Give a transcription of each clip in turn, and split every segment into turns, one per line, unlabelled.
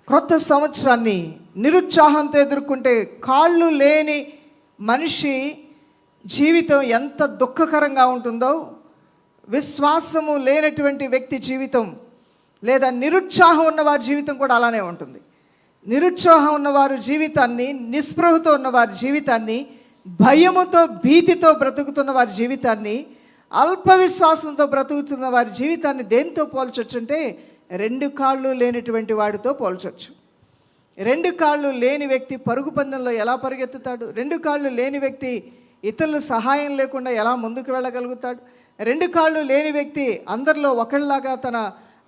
క్రొత్త సంవత్సరాన్ని నిరుత్సాహంతో ఎదుర్కొంటే కాళ్ళు లేని మనిషి జీవితం ఎంత దుఃఖకరంగా ఉంటుందో, విశ్వాసము లేనటువంటి వ్యక్తి జీవితం లేదా నిరుత్సాహం ఉన్నవారి జీవితం కూడా అలానే ఉంటుంది. నిరుత్సాహం ఉన్నవారు జీవితాన్ని, నిస్పృహతో ఉన్నవారి జీవితాన్ని, భయముతో భీతితో బ్రతుకుతున్న వారి జీవితాన్ని, అల్ప విశ్వాసంతో బ్రతుకుతున్న వారి జీవితాన్ని దేంతో పోల్చొచ్చు అంటే 2 కాళ్ళు లేనటువంటి వాడితో పోల్చొచ్చు. 2 కాళ్ళు లేని వ్యక్తి పరుగు పందెంలో ఎలా పరిగెత్తుతాడు? 2 కాళ్ళు లేని వ్యక్తి ఇతరుల సహాయం లేకుండా ఎలా ముందుకు వెళ్ళగలుగుతాడు? 2 కాళ్ళు లేని వ్యక్తి అందరిలో ఒకళ్ళలాగా తన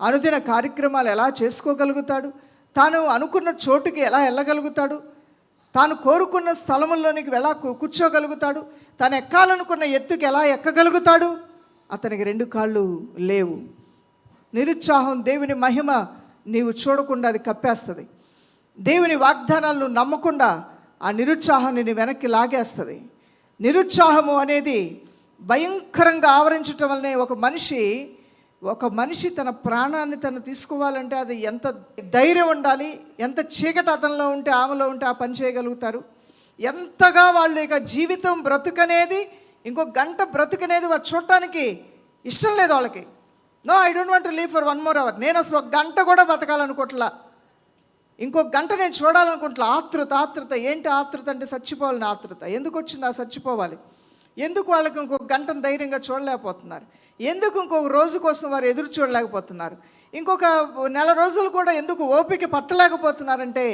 అనుదిన కార్యక్రమాలు ఎలా చేసుకోగలుగుతాడు? తాను అనుకున్న చోటుకి ఎలా వెళ్ళగలుగుతాడు? తాను కోరుకున్న స్థలముల్లోనికి ఎలా కూర్చోగలుగుతాడు? తాను ఎక్కాలనుకున్న ఎత్తుకి ఎలా ఎక్కగలుగుతాడు? అతనికి 2 కాళ్ళు లేవు. నిరుత్సాహం దేవుని మహిమ నీవు చూడకుండా అది కప్పేస్తుంది. దేవుని వాగ్దానాలను నమ్మకుండా ఆ నిరుత్సాహాన్ని నీ వెనక్కి లాగేస్తుంది. నిరుత్సాహము అనేది భయంకరంగా ఆవరించటం వల్లనే ఒక మనిషి తన ప్రాణాన్ని తను తీసుకోవాలంటే అది ఎంత ధైర్యం ఉండాలి, ఎంత చీకటి అతనిలో ఉంటే ఆమెలో ఉంటే ఆ పని చేయగలుగుతారు. ఎంతగా వాళ్ళు ఇక జీవితం బ్రతుకనేది, ఇంకో గంట బ్రతుకనేది వారు చూడటానికి ఇష్టం లేదు వాళ్ళకి. No, I don't want to leave for 1 more hour. నేను అసలు 1 గంట కూడా బతకాలనుకోవట్లా, ఇంకో గంట నేను చూడాలనుకుంటా. ఆతృత ఏంటి ఆతృత అంటే చచ్చిపోవాలని ఆతృత. ఎందుకు వచ్చింది ఆ చచ్చిపోవాలి? ఎందుకు వాళ్ళకి ఇంకొక గంటను ధైర్యంగా చూడలేకపోతున్నారు? ఎందుకు ఇంకొక రోజు కోసం వారు ఎదురు చూడలేకపోతున్నారు? ఇంకొక నెల రోజులు కూడా ఎందుకు ఓపిక పట్టలేకపోతున్నారంటే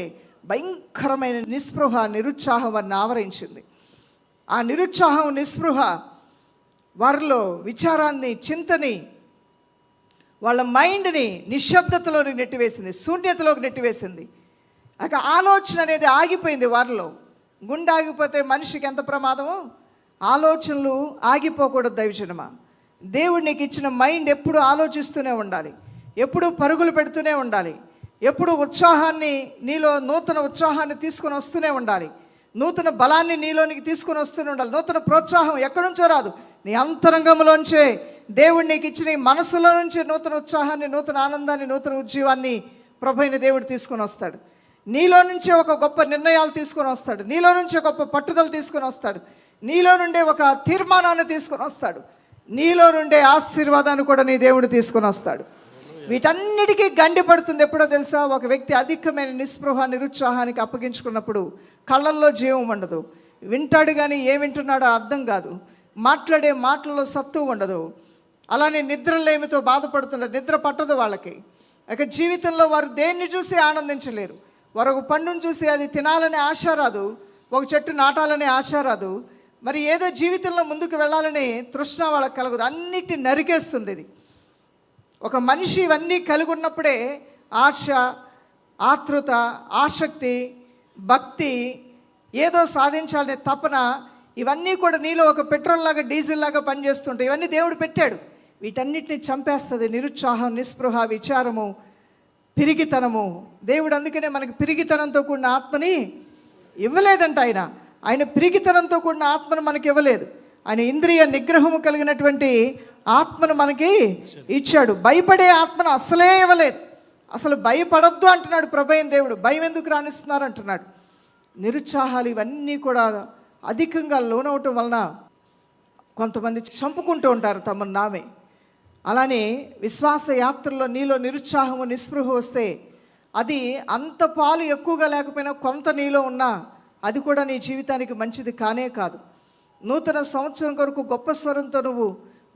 భయంకరమైన నిస్పృహ, నిరుత్సాహం వారిని ఆవరించింది. ఆ నిరుత్సాహం, నిస్పృహ వారిలో విచారాన్ని, చింతని, వాళ్ళ మైండ్ని నిశ్శబ్దతలోకి నెట్టివేసింది, శూన్యతలోకి నెట్టివేసింది. ఇక ఆలోచన అనేది ఆగిపోయింది వారిలో. గుండె ఆగిపోతే మనిషికి ఎంత ప్రమాదమో, ఆలోచనలు ఆగిపోకూడదు. దైవజనమా, దేవుడు నీకు ఇచ్చిన మైండ్ ఎప్పుడు ఆలోచిస్తూనే ఉండాలి, ఎప్పుడు పరుగులు పెడుతూనే ఉండాలి, ఎప్పుడు ఉత్సాహాన్ని, నీలో నూతన ఉత్సాహాన్ని తీసుకొని వస్తూనే ఉండాలి, నూతన బలాన్ని నీలోనికి తీసుకొని వస్తూనే ఉండాలి. నూతన ప్రోత్సాహం ఎక్కడి నుంచో రాదు, నీ అంతరంగంలోంచే దేవుడు నీకు ఇచ్చిన ఈ మనసులో నుంచి నూతన ఉత్సాహాన్ని, నూతన ఆనందాన్ని, నూతన ఉజ్జీవాన్ని ప్రభువైన దేవుడు తీసుకొని వస్తాడు. నీలో నుంచే ఒక గొప్ప నిర్ణయాలు తీసుకొని వస్తాడు, నీలో నుంచే గొప్ప పట్టుదల తీసుకొని వస్తాడు, నీలో నుండే ఒక తీర్మానాన్ని తీసుకొని వస్తాడు, నీలో నుండే ఆశీర్వాదాన్ని కూడా నీ దేవుడు తీసుకొని వస్తాడు. వీటన్నిటికీ గండి పడుతుంది ఎప్పుడో తెలుసా? ఒక వ్యక్తి అధికమైన నిస్పృహ, నిరుత్సాహానికి అప్పగించుకున్నప్పుడు కళ్ళల్లో జీవం ఉండదు, వింటాడు కానీ ఏం వింటున్నాడో అర్థం కాదు, మాట్లాడే మాటల్లో సత్తు ఉండదు. అలానే నిద్రలేమితో బాధపడుతున్నారు, నిద్ర పట్టదు వాళ్ళకి. ఇక జీవితంలో వారు దేన్ని చూసి ఆనందించలేరు. వారు ఒక పండును చూసి అది తినాలనే ఆశ రాదు, ఒక చెట్టు నాటాలనే ఆశ రాదు, మరి ఏదో జీవితంలో ముందుకు వెళ్ళాలనే తృష్ణ వాళ్ళకి కలగదు. అన్నిటిని నరికేస్తుంది ఇది. ఒక మనిషి ఇవన్నీ కలిగి ఉన్నప్పుడే ఆశ, ఆతృత, ఆసక్తి, భక్తి, ఏదో సాధించాలనే తపన, ఇవన్నీ కూడా నీలో ఒక పెట్రోల్ లాగా, డీజిల్ లాగా పనిచేస్తుంటాయి. ఇవన్నీ దేవుడు పెట్టాడు, వీటన్నిటిని చంపేస్తుంది. నిరుత్సాహం, నిస్పృహ, విచారము, పిరిగితనము. దేవుడు అందుకనే మనకి పిరిగితనంతో కూడిన ఆత్మని ఇవ్వలేదంట. ఆయన పిరిగితనంతో కూడిన ఆత్మను మనకి ఇవ్వలేదు. ఆయన ఇంద్రియ నిగ్రహము కలిగినటువంటి ఆత్మను మనకి ఇచ్చాడు. భయపడే ఆత్మను అసలే ఇవ్వలేదు. అసలు భయపడొద్దు అంటున్నాడు ప్రభువైన దేవుడు. భయం ఎందుకు రాణిస్తున్నారు అంటున్నాడు. నిరుత్సాహాలు ఇవన్నీ కూడా అధికంగా లోనవటం వలన కొంతమంది చంపుకుంటూ ఉంటారు తమను నామే. అలానే విశ్వాస యాత్రలో నీలో నిరుత్సాహము, నిస్పృహ వస్తే అది అంత పాలు ఎక్కువగా లేకపోయినా కొంత నీలో ఉన్నా అది కూడా నీ జీవితానికి మంచిది కానే కాదు. నూతన సంవత్సరం కొరకు గొప్ప స్వరంతో నువ్వు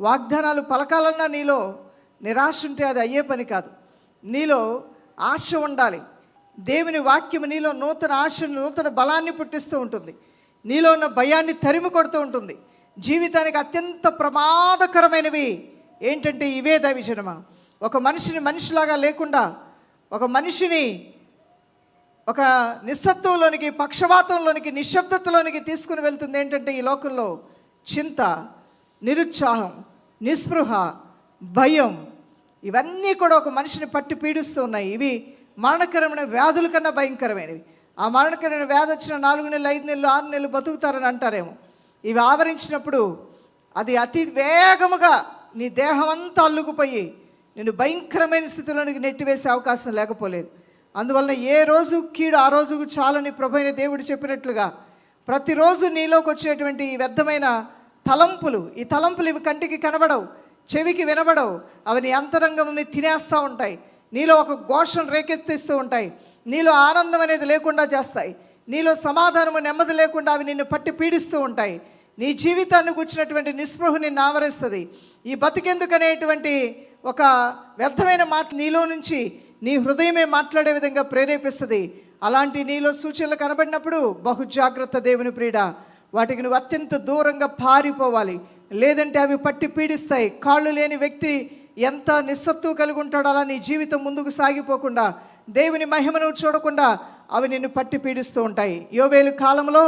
వాగ్దానాలు పలకాలన్నా నీలో నిరాశ ఉంటే అది అయ్యే పని కాదు. నీలో ఆశ ఉండాలి. దేవుని వాక్యము నీలో నూతన ఆశను, నూతన బలాన్ని పుట్టిస్తూ ఉంటుంది. నీలో ఉన్న భయాన్ని తరిమి కొడుతూ ఉంటుంది. జీవితానికి అత్యంత ప్రమాదకరమైనవి ఏంటంటే ఇవే దైవజనమా. ఒక మనిషిని మనిషిలాగా లేకుండా, ఒక మనిషిని ఒక నిస్సత్వంలోనికి, పక్షవాతంలోనికి, నిశ్శబ్దతలోనికి తీసుకుని వెళ్తుంది ఏంటంటే ఈ లోకంలో చింత, నిరుత్సాహం, నిస్పృహ, భయం. ఇవన్నీ కూడా ఒక మనిషిని పట్టి పీడిస్తూ ఉన్నాయి. ఇవి మరణకరమైన వ్యాధుల కన్నా భయంకరమైనవి. ఆ మరణకరమైన వ్యాధి వచ్చిన 4 నెలలు, 5 నెలలు, 6 నెలలు బతుకుతారని అంటారేమో. ఇవి ఆవరించినప్పుడు అది అతి వేగముగా నీ దేహం అంతా అల్లుకుపోయి నిన్ను భయంకరమైన స్థితిలోనికి నెట్టివేసే అవకాశం లేకపోలేదు. అందువలన ఏ రోజు కీడు ఆ రోజుకు చాలని ప్రభువైన దేవుడు చెప్పినట్లుగా ప్రతిరోజు నీలోకి వచ్చేటువంటి ఈ వ్యర్థమైన తలంపులు, ఈ తలంపులు ఇవి కంటికి కనబడవు, చెవికి వినబడవు, అవి నీ అంతరంగంని తినేస్తూ ఉంటాయి, నీలో ఒక ఘోషను రేకెత్తిస్తూ ఉంటాయి, నీలో ఆనందం అనేది లేకుండా చేస్తాయి, నీలో సమాధానము నెమ్మది లేకుండా అవి నిన్ను పట్టి పీడిస్తూ ఉంటాయి. నీ జీవితాన్ని కూర్చున్నటువంటి నిస్పృహ నిన్ను ఆవరిస్తుంది. ఈ బతికెందుకనేటువంటి ఒక వ్యర్థమైన మాట నీలో నుంచి నీ హృదయమే మాట్లాడే విధంగా ప్రేరేపిస్తుంది. అలాంటి నీలో సూచనలు కనబడినప్పుడు బహు జాగ్రత్త దేవుని ప్రియుడ, వాటికి నువ్వు అత్యంత దూరంగా పారిపోవాలి, లేదంటే అవి పట్టి పీడిస్తాయి. కాళ్ళు లేని వ్యక్తి ఎంత నిస్సత్తువ కలిగి ఉంటాడో అలా నీ జీవితం ముందుకు సాగిపోకుండా, దేవుని మహిమను చూడకుండా అవి నిన్ను పట్టి పీడిస్తూ ఉంటాయి. యోవేలు కాలంలో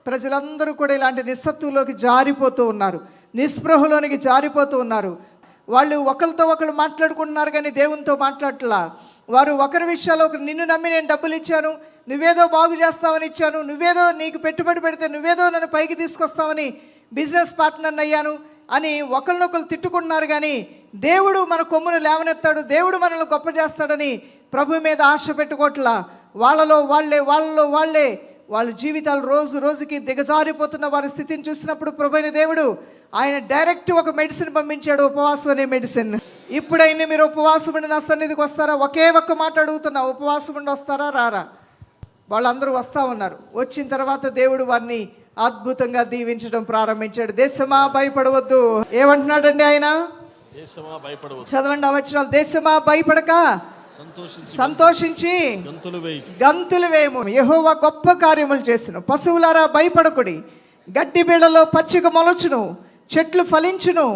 ప్రజలందరూ కూడా ఇలాంటి నిస్సత్తులోకి జారిపోతూ ఉన్నారు, నిస్పృహలోనికి జారిపోతూ ఉన్నారు. వాళ్ళు ఒకరితో ఒకరు మాట్లాడుకుంటున్నారు కానీ దేవునితో మాట్లాడట్లా. వారు ఒకరి విషయాల్లో ఒకరు, నిన్ను నమ్మి నేను డబ్బులు ఇచ్చాను, నువ్వేదో బాగు చేస్తావని ఇచ్చాను, నువ్వేదో నీకు పెట్టుబడి పెడితే నువ్వేదో నన్ను పైకి తీసుకొస్తావని బిజినెస్ పార్ట్నర్ అయ్యాను అని ఒకరినొకరు తిట్టుకుంటున్నారు. కానీ దేవుడు మన కొమ్మును లేవనెత్తాడు, దేవుడు మనల్ని గొప్ప చేస్తాడని ప్రభు మీద ఆశ పెట్టుకోవట్లా. వాళ్ళలో వాళ్ళే వాళ్ళ జీవితాలు రోజు రోజుకి దిగజారిపోతున్న వారి స్థితిని చూసినప్పుడు ప్రభువైన దేవుడు ఆయన డైరెక్ట్ ఒక మెడిసిన్ పంపించాడు, ఉపవాసం అనే మెడిసిన్. ఇప్పుడైనా మీరు ఉపవాసం ఉండి నా సన్నిధికి వస్తారా? ఒకే ఒక్క మాట అడుగుతున్నా, ఉపవాసం ఉండి వస్తారా రారా? వాళ్ళందరూ వస్తూ ఉన్నారు. వచ్చిన తర్వాత దేవుడు వారిని అద్భుతంగా దీవించడం ప్రారంభించాడు. దేశమా భయపడవద్దు, ఏమంటున్నాడండి ఆయన? చదవండి ఆ వచనాలు. దేశమా భయపడక సంతోషించి గంతులు వేయము, యెహోవా గొప్ప కార్యములు చేసిన. పశువులారా భయపడకుడి, గడ్డి బీడలో పచ్చిక మొలచును, చెట్లు ఫలించును,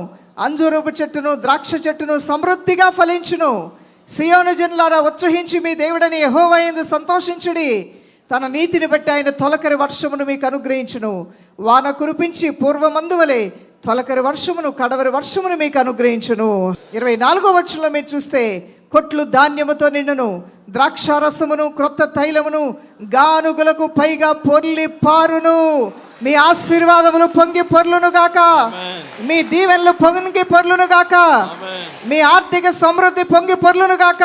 అంజూరపు చెట్టును ద్రాక్ష చెట్టును సమృద్ధిగా ఫలించును. సియోను జనులారా ఉత్సహించి మీ దేవుడని యెహోవా యందు సంతోషించుడి. తన నీతిని బట్టి ఆయన తొలకరి వర్షమును మీకు అనుగ్రహించును. వాన కురిపించి పూర్వమందువలే తొలకరి వర్షమును కడవరి వర్షమును మీకు అనుగ్రహించును. 24వ వచనంలో మీరు చూస్తే, కొట్లు ధాన్యముతో నిండును, ద్రాక్షారసమును క్రొత్త తైలమును గానుగులకు పైగా పొర్లి పారును. మీ ఆశీర్వాదములు పొంగి పొర్లును గాక, మీ దీవెనలు పొంగి పొర్లును గాక, మీ ఆర్థిక సమృద్ధి పొంగి పొర్లును గాక,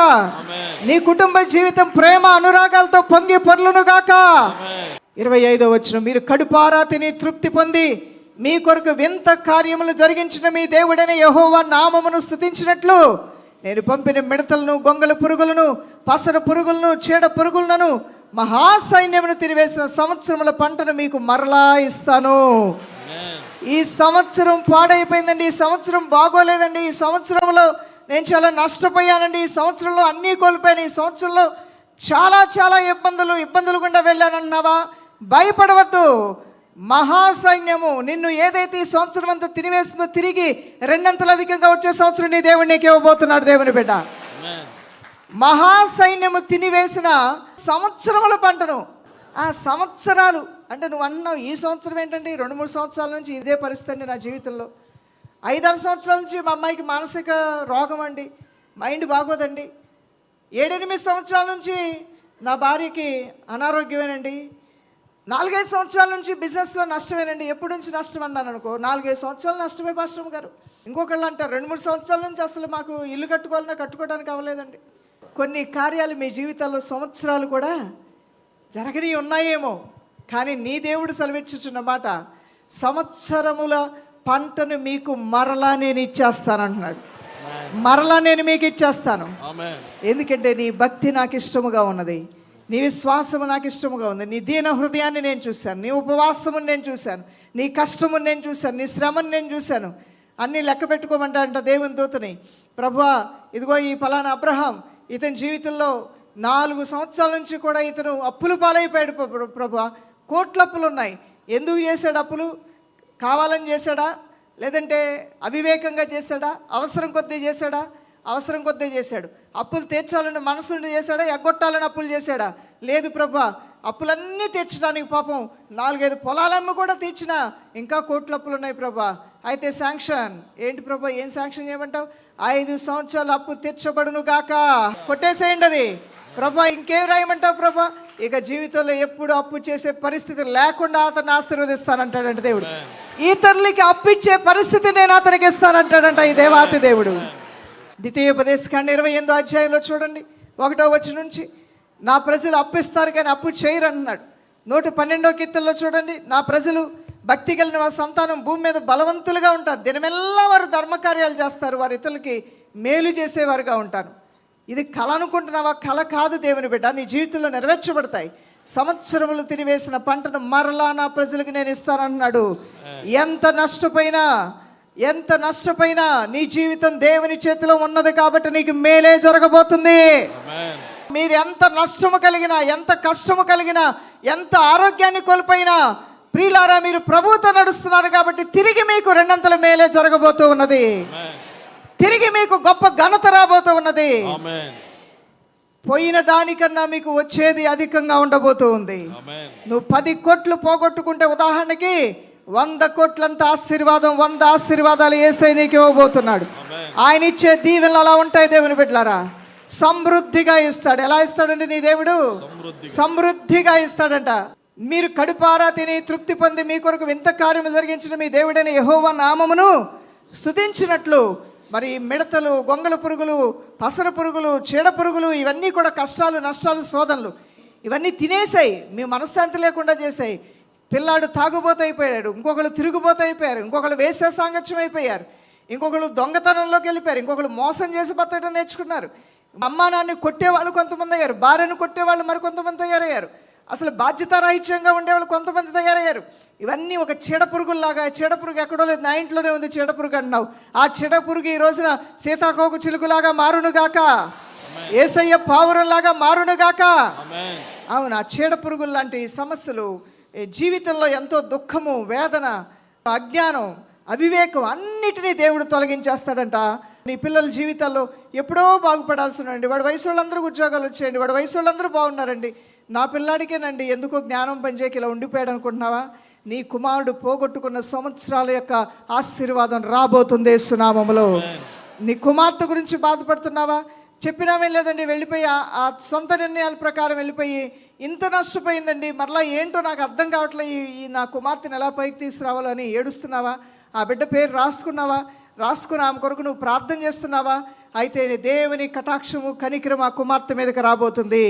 నీ కుటుంబ జీవితం ప్రేమ అనురాగాలతో పొంగి పొర్లును గాక. 25వ వచనం, మీరు కడుపారా తిని తృప్తి పొంది మీ కొరకు వింత కార్యములు జరిగించిన మీ దేవుడైన యెహోవా నామమును స్తుతించినట్లు నేను పంపిన మిడతలను, గొంగళ పురుగులను, పసర పురుగులను, చీడ పురుగులను, మహాసైన్యమును తిరివేసిన సంవత్సరముల పంటను మీకు మరలా ఇస్తాను. ఈ సంవత్సరం పాడైపోయిందండి, ఈ సంవత్సరం బాగోలేదండి, ఈ సంవత్సరంలో నేను చాలా నష్టపోయానండి, ఈ సంవత్సరంలో అన్నీ కోల్పోయాను, ఈ సంవత్సరంలో చాలా ఇబ్బందులు గుండా వెళ్ళానన్నావా? భయపడవద్దు. మహాసైన్యము నిన్ను ఏదైతే ఈ సంవత్సరం అంతా తినివేస్తుందో తిరిగి రెండంతలు అధికంగా వచ్చే సంవత్సరం నీ దేవుడు నీకు ఇవ్వబోతున్నాడు. దేవుని బిడ్డ, మహాసైన్యము తినివేసిన సంవత్సరముల పంటను, ఆ సంవత్సరాలు అంటే నువ్వు అన్నావు ఈ సంవత్సరం ఏంటంటే 2-3 సంవత్సరాల నుంచి ఇదే పరిస్థితి అండి నా జీవితంలో. 5-6 సంవత్సరాల నుంచి మా అమ్మాయికి మానసిక రోగం అండి, మైండ్ బాగోదండి. 7-8 సంవత్సరాల నుంచి నా భార్యకి అనారోగ్యమేనండి. 4-5 సంవత్సరాల నుంచి బిజినెస్లో నష్టమేనండి. ఎప్పటి నుంచి నష్టం అన్నాను అనుకో, 4-5 సంవత్సరాలు నష్టమే పాస్టర్ గారు. ఇంకొకళ్ళు అంటారు 2-3 సంవత్సరాల నుంచి అసలు మాకు ఇల్లు కట్టుకోవడానికి అవ్వలేదండి. కొన్ని కార్యాలు మీ జీవితాల్లో సంవత్సరాలు కూడా జరగని ఉన్నాయేమో, కానీ నీ దేవుడు సెలవిచ్చుచున్న మాట, సంవత్సరముల పంటను మీకు మరలా నేను ఇచ్చేస్తానంటున్నాడు. మరలా నేను మీకు ఇచ్చేస్తాను. ఎందుకంటే నీ భక్తి నాకు ఇష్టముగా ఉన్నది, నీ విశ్వాసము నాకు ఇష్టముగా ఉంది, నీ దీన హృదయాన్ని నేను చూశాను, నీ ఉపవాసమును నేను చూశాను, నీ కష్టమును నేను చూశాను, నీ శ్రమను నేను చూశాను. అన్నీ లెక్క పెట్టుకోమంట దేవుని దూతని. ప్రభువా, ఇదిగో ఈ ఫలానా అబ్రహాం, ఇతని జీవితంలో 4 సంవత్సరాల నుంచి కూడా ఇతను అప్పులు పాలైపోయాడు ప్రభువా, కోట్ల అప్పులు ఉన్నాయి. ఎందుకు చేశాడు అప్పులు? కావాలని చేశాడా, లేదంటే అవివేకంగా చేశాడా, అవసరం కొద్దీ చేశాడా? అవసరం కొద్దీ చేశాడు. అప్పులు తీర్చాలని మనసుండి చేశాడా, ఎగ్గొట్టాలని అప్పులు చేశాడా? లేదు ప్రభా, అప్పులన్నీ తీర్చడానికి పాపం 4-5 పొలాలమ్మ కూడా తీర్చినా ఇంకా కోట్ల అప్పులు ఉన్నాయి ప్రభా. అయితే శాంక్షన్ ఏంటి ప్రభా? ఏం శాంక్షన్ చేయమంటావు? 5 సంవత్సరాలు అప్పు తీర్చబడును గాక. కొట్టేసేయండి అది ప్రభా. ఇంకేం రాయమంటావు ప్రభా? ఇక జీవితంలో ఎప్పుడు అప్పు చేసే పరిస్థితి లేకుండా అతన్ని ఆశీర్వదిస్తానంటాడంట దేవుడు. ఇతరులకి అప్పిచ్చే పరిస్థితి నేను అతనికి ఇస్తానంటాడంట ఈ దేవాతి దేవుడు. ద్వితీయోపదేశకాండ 28వ అధ్యాయంలో చూడండి, 1వ వచనం నుంచి, నా ప్రజలు అప్పిస్తారు కానీ అప్పు చేయరు అన్నాడు. 112వ కీర్తనలో చూడండి, నా ప్రజలు భక్తి కలిగిన వారి సంతానం భూమి మీద బలవంతులుగా ఉంటారు, దినమెల్లా వారు ధర్మకార్యాలు చేస్తారు, వారు ఇతరులకి మేలు చేసేవారుగా ఉంటారు. ఇది కళ అనుకుంటున్నావా? కళ కాదు దేవుని బిడ్డ, నీ జీవితంలో నెరవేర్చబడతాయి. సంవత్సరములు తినివేసిన పంటను మరలా నా ప్రజలకు నేను ఇస్తానన్నాడు. ఎంత నష్టపోయినా నీ జీవితం దేవుని చేతిలో ఉన్నది కాబట్టి నీకు మేలే జరగబోతుంది. మీరు ఎంత నష్టము కలిగినా, ఎంత కష్టము కలిగినా, ఎంత ఆరోగ్యాన్ని కోల్పోయినా, ప్రియులారా మీరు ప్రభువుతో నడుస్తున్నారు కాబట్టి తిరిగి మీకు రెండంతల మేలే జరగబోతూ ఉన్నది. తిరిగి మీకు గొప్ప ఘనత రాబోతూ ఉన్నది. పోయిన దానికన్నా మీకు వచ్చేది అధికంగా ఉండబోతూ ఉంది. నువ్వు 10 కోట్లు పోగొట్టుకుంటే ఉదాహరణకి 100 కోట్లంత ఆశీర్వాదం, 100 ఆశీర్వాదాలు యేసయ్య నీకు ఇవ్వబోతున్నాడు. ఆయన ఇచ్చే దీవెనలు అలా ఉంటాయి దేవుని బిడ్డలారా. సమృద్ధిగా ఇస్తాడు. ఎలా ఇస్తాడండి నీ దేవుడు? సమృద్ధిగా ఇస్తాడంట. మీరు కడుపారా తిని తృప్తి పొంది మీ కొరకు వింత కార్యము జరిగించిన మీ దేవుడైన యెహోవా నామమును స్తుతించినట్లు మరి మిడతలు, గొంగళ పురుగులు, పసర పురుగులు, చీడ పురుగులు ఇవన్నీ కూడా కష్టాలు, నష్టాలు, శోధనలు ఇవన్నీ తినేసాయి, మీ మనశ్శాంతి లేకుండా చేసాయి. పిల్లాడు తాగుబోతు అయిపోయాడు, ఇంకొకరు తిరుగుబోతు అయిపోయారు, ఇంకొకరు వేసే సాంగత్యం అయిపోయారు, ఇంకొకరు దొంగతనంలోకి వెళ్ళిపోయారు, ఇంకొకరు మోసం చేసి బతకడం నేర్చుకున్నారు. అమ్మా నాన్ని కొట్టేవాళ్ళు కొంతమంది అయ్యారు, భార్యను కొట్టేవాళ్ళు మరి కొంతమంది తయారయ్యారు, అసలు బాధ్యతారాహిత్యంగా ఉండేవాళ్ళు కొంతమంది తయారయ్యారు. ఇవన్నీ ఒక చీడపురుగుల్లాగా. చీడపురుగు ఎక్కడో లేదు, నా ఇంట్లోనే ఉంది చీడపురుగు అన్నావు. ఆ చీడపురుగు ఈ రోజున సీతాకోక చిలుకులాగా మారునుగాక, యేసయ్య పావురంలాగా మారునుగాక. అవును, ఆ చీడపురుగులు లాంటి సమస్యలు జీవితంలో ఎంతో దుఃఖము, వేదన, అజ్ఞానం, అవివేకం అన్నిటినీ దేవుడు తొలగించేస్తాడంట. నీ పిల్లల జీవితాల్లో ఎప్పుడో బాగుపడాల్సినండి. వాడి వయసు వాళ్ళందరూ ఉద్యోగాలు వచ్చేయండి, వాడి వయసు వాళ్ళందరూ బాగున్నారండి, నా పిల్లాడికేనండి ఎందుకో జ్ఞానం పనిచేయక ఇలా ఉండిపోయాడు అనుకుంటున్నావా? నీ కుమారుడు పోగొట్టుకున్న సంవత్సరాల యొక్క ఆశీర్వాదం రాబోతుంది యేసు నామములో. నీ కుమార్తె గురించి బాధపడుతున్నావా? చెప్పినామే లేదండి, వెళ్ళిపోయి ఆ సొంత నిర్ణయాల ప్రకారం వెళ్ళిపోయి ఇంత నష్టపోయిందండి, మరలా ఏంటో నాకు అర్థం కావట్లేదు, ఈ నా కుమార్తెను ఎలా పైకి తీసుకురావాలని ఏడుస్తున్నావా? ఆ బిడ్డ పేరు రాసుకున్నావా? రాసుకుని ఆమె కొరకు నువ్వు ప్రార్థన చేస్తున్నావా? అయితే దేవుని కటాక్షము, కనికరం ఆ కుమార్తె మీదకి రాబోతుంది.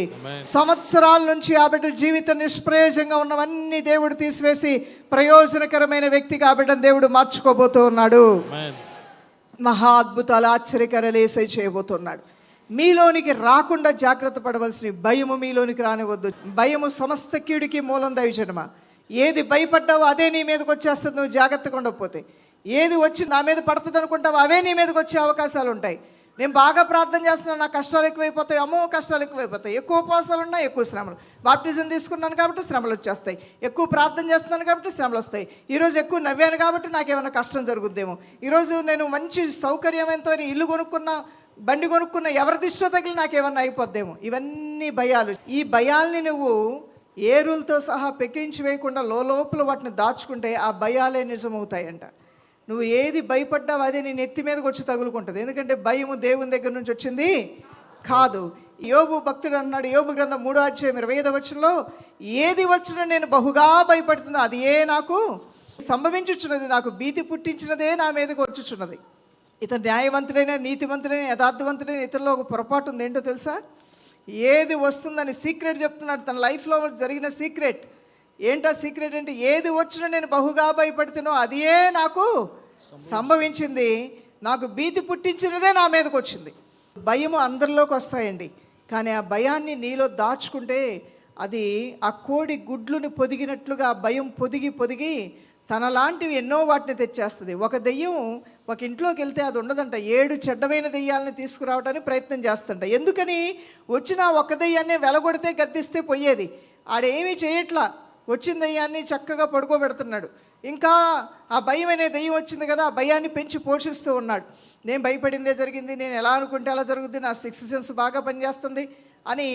సంవత్సరాల నుంచి ఆ బిడ్డ జీవితం నిష్ప్రయోజనంగా ఉన్నవన్నీ దేవుడు తీసివేసి ప్రయోజనకరమైన వ్యక్తిగా ఆ బిడ్డను దేవుడు మార్చుకోబోతూ ఉన్నాడు. మహా అద్భుతాలు, ఆశ్చర్యకరాలు యేసయ్య చేయబోతున్నాడు. మీలోనికి రాకుండా జాగ్రత్త పడవలసిన భయము మీలోనికి రానివద్దు. భయము సమస్త కీడుకి మూలం దైవజనమా. ఏది భయపడ్డావో అదే నీ మీదకి వచ్చేస్తుంది నువ్వు జాగ్రత్తగా ఉండకపోతే. ఏది వచ్చి నా మీద పడుతుంది అనుకుంటావో అవే నీ మీదకి వచ్చే అవకాశాలు ఉంటాయి. నేను బాగా ప్రార్థన చేస్తున్నాను, నా కష్టాలు ఎక్కువైపోతాయి, అమ్మో కష్టాలు ఎక్కువైపోతాయి. ఎక్కువ ఉపవాసాలు ఉన్నా ఎక్కువ శ్రమలు. బాప్టిజం తీసుకున్నాను కాబట్టి శ్రమలు వచ్చేస్తాయి. ఎక్కువ ప్రార్థన చేస్తున్నాను కాబట్టి శ్రమలు వస్తాయి. ఈరోజు ఎక్కువ నవ్వాను కాబట్టి నాకేమైనా కష్టం జరుగుద్దేమో. ఈరోజు నేను మంచి సౌకర్యమైనతో ఇల్లు కొనుక్కున్నా, బండి కొనుక్కున్న, ఎవరి దిష్టో తగిలి నాకేమన్నా అయిపోద్దేమో. ఇవన్నీ భయాలు. ఈ భయాల్ని నువ్వు ఏరులతో సహా పెకిరించి వేయకుండా లోపల వాటిని దాచుకుంటే ఆ భయాలే నిజమవుతాయంట. నువ్వు ఏది భయపడ్డావు అదే నీ నెత్తి మీదకి వచ్చి తగులుకుంటుంది. ఎందుకంటే భయము దేవుని దగ్గర నుంచి వచ్చింది కాదు. యోబు భక్తుడు అన్నాడు, యోబు గ్రంథం 3:25 ఏది వచ్చినా నేను బహుగా భయపడుతున్నా, అది ఏ నాకు సంభవించుచున్నది, నాకు భీతి పుట్టించినదే నా మీదకి వచ్చుచున్నది. ఇతను న్యాయవంతుడైనా, నీతివంతుడైన, యథార్థవంతుడైన, ఇతరులో ఒక పొరపాటు ఉంది. ఏంటో తెలుసా? ఏది వస్తుందని సీక్రెట్ చెప్తున్నాడు, తన లైఫ్లో జరిగిన సీక్రెట్. ఏంటో సీక్రెట్ అంటే ఏది వచ్చినా నేను బహుగా భయపడుతున్నా అది ఏ నాకు సంభవించింది, నాకు భీతి పుట్టించినదే నా మీదకి వచ్చింది. భయము అందరిలోకి వస్తాయండి, కానీ ఆ భయాన్ని నీలో దాచుకుంటే అది ఆ కోడి గుడ్లుని పొదిగినట్లుగా ఆ భయం పొదిగి తనలాంటివి ఎన్నో వాటిని తెచ్చేస్తుంది. ఒక దెయ్యం ఒక ఇంట్లోకి వెళ్తే అది ఉండదంట, 7 చెడ్డమైన దెయ్యాలని తీసుకురావడానికి ప్రయత్నం చేస్తుంట. ఎందుకని? వచ్చిన ఒక దెయ్యాన్ని వెలగొడితే గద్దిస్తే పోయేది, ఆడేమీ చేయట్లా. వచ్చిన దెయ్యాన్ని చక్కగా పడుకోబెడుతున్నాడు. ఇంకా ఆ భయం అనే దెయ్యం వచ్చింది కదా, ఆ భయాన్ని పెంచి పోషిస్తూ ఉన్నాడు. నేను భయపడిందే జరిగింది, నేను ఎలా అనుకుంటే అలా జరుగుద్ది, నా 6th సెన్స్ బాగా పనిచేస్తుంది అని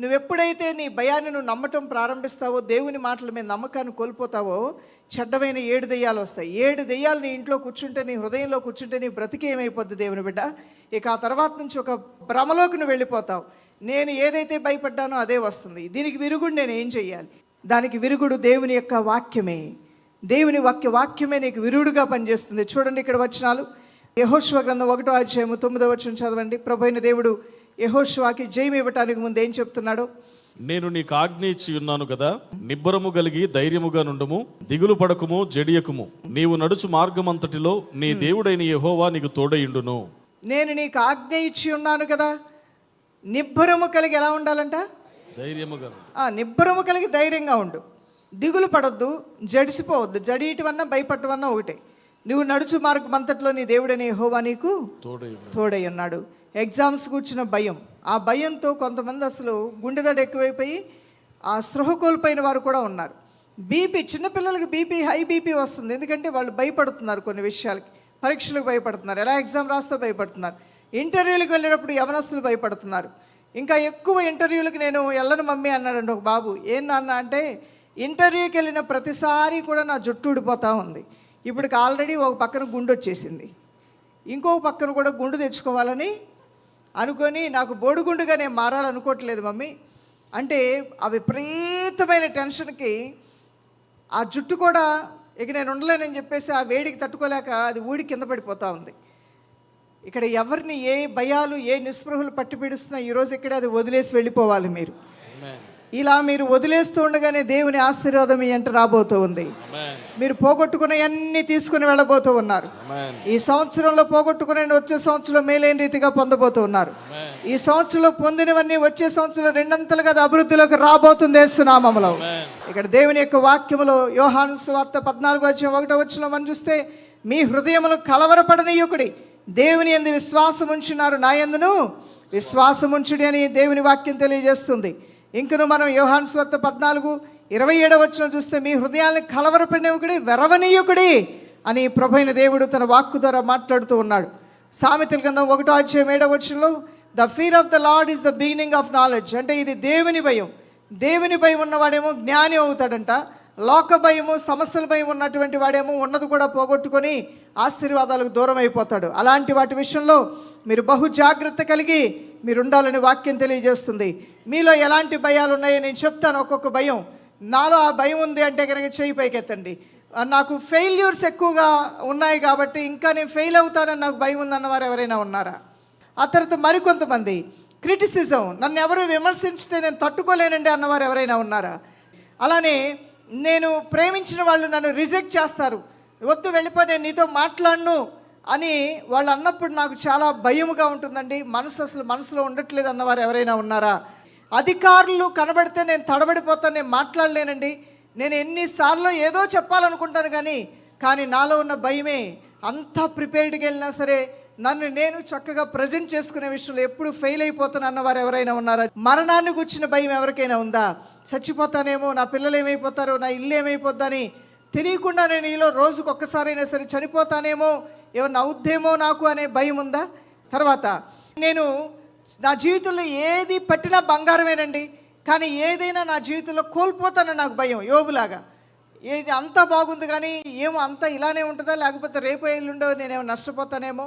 నువ్వెప్పుడైతే నీ భయాన్ని నువ్వు నమ్మటం ప్రారంభిస్తావో, దేవుని మాటల మీద నమ్మకాన్ని కోల్పోతావో, చెడ్డమైన 7 దెయ్యాలు వస్తాయి. 7 దెయ్యాలు నీ ఇంట్లో కూర్చుంటే, నీ హృదయంలో కూర్చుంటే నీ బ్రతికి ఏమైపోద్ది దేవుని బిడ్డ? ఇక ఆ తర్వాత నుంచి ఒక భ్రమలోకి నువ్వు వెళ్ళిపోతావు. నేను ఏదైతే భయపడ్డానో అదే వస్తుంది. దీనికి విరుగుడు నేను ఏం చెయ్యాలి? దానికి విరుగుడు దేవుని యొక్క వాక్యమే. దేవుని వాక్యమే నీకు విరుగుడుగా పనిచేస్తుంది. చూడండి ఇక్కడ వచనాలు. యెహోషువ గ్రంథం 1:9 చదవండి. ప్రభువైన దేవుడు యెహోషువకి జయం ఇవ్వటానికి ముందు ఏం చెప్తున్నాడు?
నేను నీకు ఆజ్ఞ ఇచ్చి ఉన్నాను కదా, నిబ్బరము కలిగి ధైర్యముగా నుండుము, దిగులు పడకుము, జడియకుము. నీవు నడుచు మార్గమంతటిలో నీ దేవుడైన యెహోవా నీకు తోడయుండును.
నేను నీకు ఆజ్ఞ ఇచ్చి ఉన్నాను కదా, నిబ్బరము కలిగి ఎలా ఉండాలంట?
ధైర్యముగా.
నిబ్బరము కలిగి ధైర్యంగా ఉండు, దిగులు పడొద్దు, జడిసిపోవద్దు. జడియటమన్నా భయపడటమన్నా ఒకటే. నువ్వు నడుచు మార్గం అంతట్లో నీ దేవుడైన యెహోవా నీకు తోడై ఉన్నాడు. ఎగ్జామ్స్ కూర్చున్న భయం, ఆ భయంతో కొంతమంది అసలు గుండెదడ ఎక్కువైపోయి ఆ స్పృహ కోల్పోయిన వారు కూడా ఉన్నారు. బీపీ, చిన్నపిల్లలకి బీపీ, హై బీపీ వస్తుంది. ఎందుకంటే వాళ్ళు భయపడుతున్నారు, కొన్ని విషయాలకి, పరీక్షలకు భయపడుతున్నారు, ఎలా ఎగ్జామ్ రాస్తో భయపడుతున్నారు, ఇంటర్వ్యూలకు వెళ్ళేటప్పుడు యవనస్తులు భయపడుతున్నారు. ఇంకా ఎక్కువ ఇంటర్వ్యూలకు నేను వెళ్ళను మమ్మీ అన్నాడండి ఒక బాబు. ఏం నాన్న అంటే, ఇంటర్వ్యూకి వెళ్ళిన ప్రతిసారి కూడా నా జుట్టు ఊడిపోతూ ఉంది. ఇప్పటికి ఆల్రెడీ ఒక పక్కన గుండు వచ్చేసింది, ఇంకొక పక్కన కూడా గుండు తెచ్చుకోవాలని అనుకొని నాకు బోడిగుండుగా నేను మారాలనుకోవట్లేదు మమ్మీ అంటే, ఆ విపరీతమైన టెన్షన్కి ఆ జుట్టు కూడా ఇక నేను ఉండలేనని చెప్పేసి ఆ వేడికి తట్టుకోలేక అది ఊడి కింద పడిపోతూ ఉంది. ఇక్కడ ఎవరిని ఏ భయాలు, ఏ నిస్పృహలు పట్టి పీడిస్తున్నా ఈరోజు ఇక్కడ అది వదిలేసి వెళ్ళిపోవాలి. మీరు ఇలా మీరు వదిలేస్తూ ఉండగానే దేవుని ఆశీర్వాదం మీ వెంట రాబోతూ ఉంది. మీరు పోగొట్టుకున్న అన్ని తీసుకుని వెళ్ళబోతూ ఉన్నారు. ఈ సంవత్సరంలో పోగొట్టుకునే వచ్చే సంవత్సరంలో మేలైన రీతిగా పొందబోతూ ఉన్నారు. ఈ సంవత్సరంలో పొందినవన్నీ వచ్చే సంవత్సరంలో రెండంతలుగా అభివృద్ధిలోకి రాబోతుంది యేసునామములో. ఇక్కడ దేవుని యొక్క వాక్యములో యోహాను సువార్త 14:1 మనం చూస్తే, మీ హృదయములు కలవరపడనీయుకుడి, దేవుని యందు విశ్వాసం ఉంచున్నారు, నా యందును విశ్వాసం ఉంచుడి అని దేవుని వాక్యం తెలియజేస్తుంది. ఇంకను మనం యోహాను సువార్త 14:27 చూస్తే, మీ హృదయాన్ని కలవరపడినకుడి, వెరవనీయుకుడి అని ప్రభువైన దేవుడు తన వాక్కు ద్వారా మాట్లాడుతూ ఉన్నాడు. సామెతల గ్రంథం 1:7 the fear of the lord is the beginning of knowledge అంటే ఇది దేవుని భయం. దేవుని భయం ఉన్నవాడేమో జ్ఞాని అవుతాడంట. లోక భయము, సమస్యల భయం ఉన్నటువంటి వాడేమో ఉన్నది కూడా పోగొట్టుకొని ఆశీర్వాదాలకు దూరం అయిపోతాడు. అలాంటి వాటి విషయంలో మీరు బహు జాగ్రత్త కలిగి మీరు ఉండాలని వాక్యం తెలియజేస్తుంది. మీలో ఎలాంటి భయాలు ఉన్నాయో నేను చెప్తాను. ఒక్కొక్క భయం, నాలో ఆ భయం ఉంది అంటే కనుక చేయి పైకెత్తండి. నాకు ఫెయిల్యూర్స్ ఎక్కువగా ఉన్నాయి కాబట్టి ఇంకా నేను ఫెయిల్ అవుతానని నాకు భయం ఉందన్నవారు ఎవరైనా ఉన్నారా? ఆ తర్వాత మరికొంతమంది క్రిటిసిజం, నన్ను ఎవరు విమర్శించితే నేను తట్టుకోలేనండి అన్నవారు ఎవరైనా ఉన్నారా? అలానే నేను ప్రేమించిన వాళ్ళు నన్ను రిజెక్ట్ చేస్తారు, వద్దు వెళ్ళిపో, నేను నీతో మాట్లాడను అని వాళ్ళు అన్నప్పుడు నాకు చాలా భయముగా ఉంటుందండి. మనసులో ఉండట్లేదు అన్నవారు ఎవరైనా ఉన్నారా? అధికారులు కనబడితే నేను తడబడిపోతాను, నేను మాట్లాడలేనండి, నేను ఎన్నిసార్లు ఏదో చెప్పాలనుకుంటాను కానీ నాలో ఉన్న భయమే అంతా ప్రిపేర్డ్గా వెళ్ళినా సరే నన్ను నేను చక్కగా ప్రజెంట్ చేసుకునే విషయంలో ఎప్పుడు ఫెయిల్ అయిపోతాను అన్నవారు ఎవరైనా ఉన్నారా? మరణాన్ని గుర్చిన భయం ఎవరికైనా ఉందా? చచ్చిపోతానేమో, నా పిల్లలు ఏమైపోతారో, నా ఇల్లు ఏమైపోద్దని తెలియకుండా నేను ఈలో రోజుకు ఒక్కసారైనా సరే చనిపోతానేమో, ఏమన్నా అవుద్దేమో నాకు అనే భయం ఉందా? తర్వాత నేను నా జీవితంలో ఏది పట్టినా బంగారమేనండి, కానీ ఏదైనా నా జీవితంలో కోల్పోతానని నాకు భయం. యోబులాగా ఏది అంతా బాగుంది కానీ ఏమో అంతా ఇలానే ఉంటుందా, లేకపోతే రేపు ఎల్లుండో నేనేమో నష్టపోతానేమో,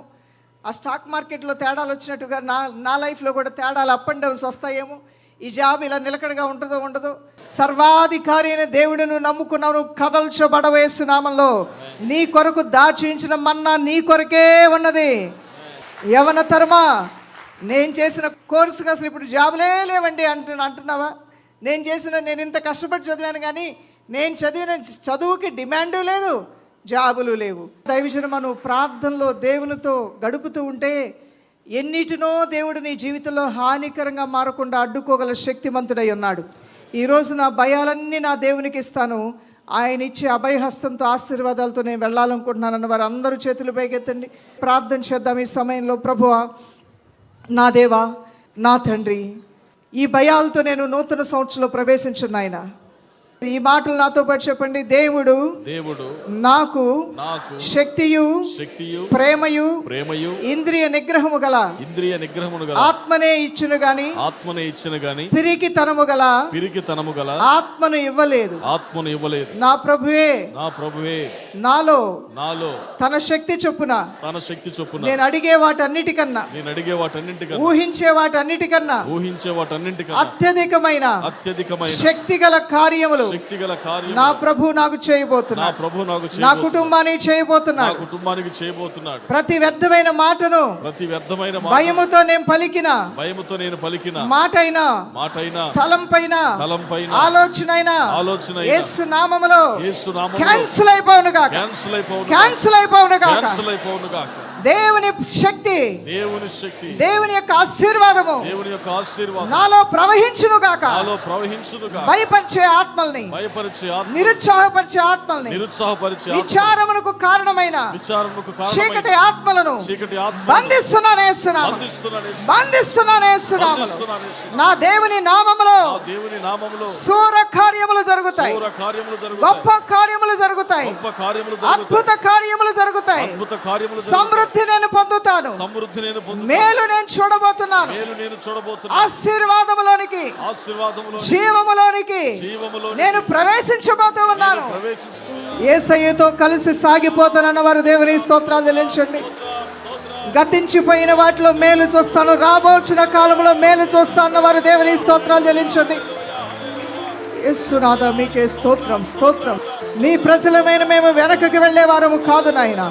ఆ స్టాక్ మార్కెట్లో తేడాలు వచ్చినట్టుగా నా లైఫ్లో కూడా తేడాలు అప్ అండ్ డౌన్స్ వస్తాయేమో, ఈ జాబ్ ఇలా నిలకడగా ఉంటుందో ఉండదో. సర్వాధికారి అయిన దేవుడును నమ్ముకున్నావు, కదల్చబడవు యేసునామంలో. నీ కొరకు దాచించిన మన్నా నీ కొరకే ఉన్నది. యవన తరమా, నేను చేసిన కోర్సుకి అసలు ఇప్పుడు జాబులే లేవండి అంటున్నావా? నేను ఇంత కష్టపడి చదివాను కానీ నేను చదివిన చదువుకి డిమాండు లేదు, జాబులు లేవు. దైవజనమా, నువ్వు ప్రార్థనలో దేవునితో గడుపుతూ ఉంటే ఎన్నిటినో దేవుడు నీ జీవితంలో హానికరంగా మారకుండా అడ్డుకోగల శక్తిమంతుడై ఉన్నాడు. ఈరోజు నా భయాలన్నీ నా దేవునికి ఇస్తాను, ఆయన ఇచ్చే అభయహస్తంతో ఆశీర్వాదాలతో నేను వెళ్ళాలనుకుంటున్నాను అన్న వారు అందరూ చేతులు పైకెత్తండి. ప్రార్థన చేద్దాం ఈ సమయంలో. ప్రభువా, నా దేవా, నా తండ్రి, ఈ భయాలతో నేను నూతన సంవత్సరంలో ప్రవేశించున్న ఆయన, ఈ మాటలు నాతో పాటు చెప్పండి. దేవుడు నాకు శక్తియు ప్రేమయు ఇంద్రియ నిగ్రహము గల ఆత్మనే ఇచ్చును గాని పిరికితనము గల ఆత్మను ఇవ్వలేదు. నా ప్రభువే నాలో తన శక్తి చొప్పున నేను అడిగే వాటన్నిటికన్నా ఊహించే వాటన్నిటికన్నా అత్యధికమైన శక్తి గల కార్యములు
శక్తిగల కార్యం
నా ప్రభు నాకు
నా
చేయబోతున్నాడు.
ప్రభు నాకు
నా
చేయబోతున్నాడు.
కుటుంబానికి
నా
చేయబోతున్నాడు.
కుటుంబానికి చేయబోతున్నాడు.
ప్రతి వ్యర్థమైన మాటను
ప్రతి వ్యర్థమైన మాట,
భయముతో నేను పలికిన
భయముతో నేను పలికిన
మాటైనా
మాటైనా
తలంపైన
తలంపైన
ఆలోచనైనా
ఆలోచన
యేసు నామములో
యేసు నామములో
క్యాన్సిల్ అయిపోవును గాక.
క్యాన్సిల్ అయిపోవును
క్యాన్సిల్ అయిపోవును గాక.
క్యాన్సిల్ అయిపోవును గాక.
దేవుని శక్తి,
దేవుని శక్తి,
దేవుని యొక్క ఆశీర్వాదము
దేవుని యొక్క ఆశీర్వాదం
నాలో ప్రవహించును గాక.
నాలో ప్రవహించును గాక.
భయపరిచే ఆత్మల్ని,
భయపరిచే ఆత్మ,
నిరుత్సాహపరిచే ఆత్మల్ని,
నిరుత్సాహపరిచే ఆత్మ,
విచారమునకు కారణమైన
విచారమునకు
చీకటి
కారణమైన
ఆత్మలను
చీకటి ఆత్మ
బంధిస్తున్నాను యేసునామములో.
బంధిస్తున్నాను యేసు.
బంధిస్తున్నాను యేసునామములో.
బంధిస్తున్నాను యేసు.
నా దేవుని నామములో
ఆ దేవుని నామములో
శూర కార్యములు జరుగుతాయి.
శూర కార్యములు జరుగుతాయి.
గొప్ప కార్యములు జరుగుతాయి.
గొప్ప కార్యములు జరుగుతాయి.
అద్భుత కార్యములు జరుగుతాయి.
అద్భుత కార్యములు జరుగుతాయి.
సమృద్ధి నేను పొందుతాను.
సమృద్ధి నేను పొందుతాను.
మేలు నేను చూడబోతున్నాను.
మేలు నేను చూడబోతున్నాను.
ఆశీర్వాదములోనికి,
ఆశీర్వాదములో
జీవములోనికి
జీవములో
నేను ప్రవేశించబోతూ ఉన్నాను.
ప్రవేశించు.
యేసయ్యతో కలిసి సాగిపోతానన్న వారు దేవుని స్తోత్రాలు చెల్లించండి. గతించిపోయిన వాటిలో మేలు చూస్తాను, రాబోచిన కాలంలో మేలు చూస్తాను వారు దేవుని స్తోత్రాలు చెల్లించండి. యేసునాథ మీకే స్తోత్రం, స్తోత్రం. నీ ప్రజలమైన మేము వెనకకి వెళ్ళే వారము కాదు నాయన.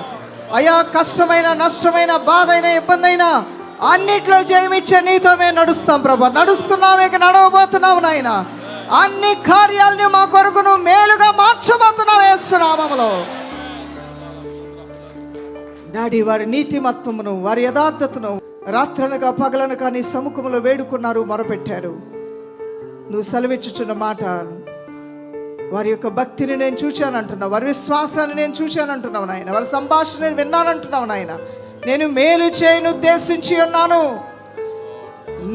అయా కష్టమైన, నష్టమైన, బాధ అయినా, ఇబ్బంది అయినా అన్నిట్లో జయమిచ్చే నీతో మేము నడుస్తాం ప్రభా. నడుస్తున్నాం, ఇక నడవబోతున్నావు నాయన. అన్ని కార్యాలని మా కొరకు నువ్వు మేలుగా మార్చబోతున్నావు యేసునామములో. డాడీ వారి నీతిమత్వమును, వారి యథార్థతను రాత్రనగా పగలనగా నీ సముఖములో వేడుకున్నారు, మొరపెట్టారు. నువ్వు సెలవిచ్చుచున్న మాట, వారి యొక్క భక్తిని నేను చూశానంటున్నావు, వారి విశ్వాసాన్ని నేను చూశానంటున్నావు నాయన, వారి సంభాషణ నేను విన్నానంటున్నావు నాయన. నేను మేలు చేయను ఉద్దేశించి ఉన్నాను.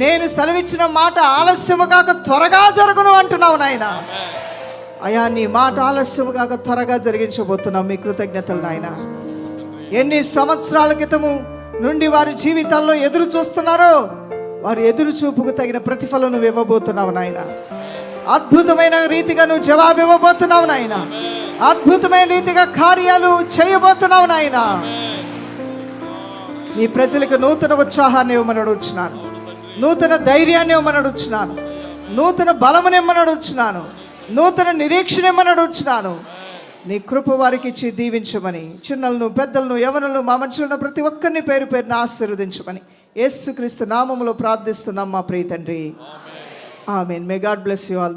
నేను సెలవిచ్చిన మాట ఆలస్యము కాక త్వరగా జరుగును అంటున్నావు నాయన. అయా నీ మాట ఆలస్యము కాక త్వరగా జరిగించబోతున్నావు. మీ కృతజ్ఞతలు నాయన. ఎన్ని సంవత్సరాల క్రితము నుండి వారి జీవితాల్లో ఎదురు చూస్తున్నారో వారి ఎదురు చూపుకు తగిన ప్రతిఫలం నువ్వు ఇవ్వబోతున్నావు నాయన. అద్భుతమైన రీతిగా నువ్వు జవాబు ఇవ్వబోతున్నావు నాయన. అద్భుతమైన రీతిగా కార్యాలు చేయబోతున్నావు నాయన. నీ ప్రజలకు నూతన ఉత్సాహాన్ని ఇవ్వమని అడుగుచున్నాను, నూతన ధైర్యాన్ని ఇవ్వమని అడుగుచున్నాను, నూతన బలముని ఇవ్వమని అడుగుచున్నాను, నూతన నిరీక్షణ ఇవ్వమని అడుగుచున్నాను. నీ కృప వారికి ఇచ్చి దీవించమని, చిన్నలను, పెద్దలను, యవనులను, మా మనుషులను ప్రతి ఒక్కరిని పేరు పేరున ఆశీర్వదించమని యేసుక్రీస్తు నామములో ప్రార్థిస్తున్నాం మా ప్రియ తండ్రి. ఆమేన్. May God bless you all.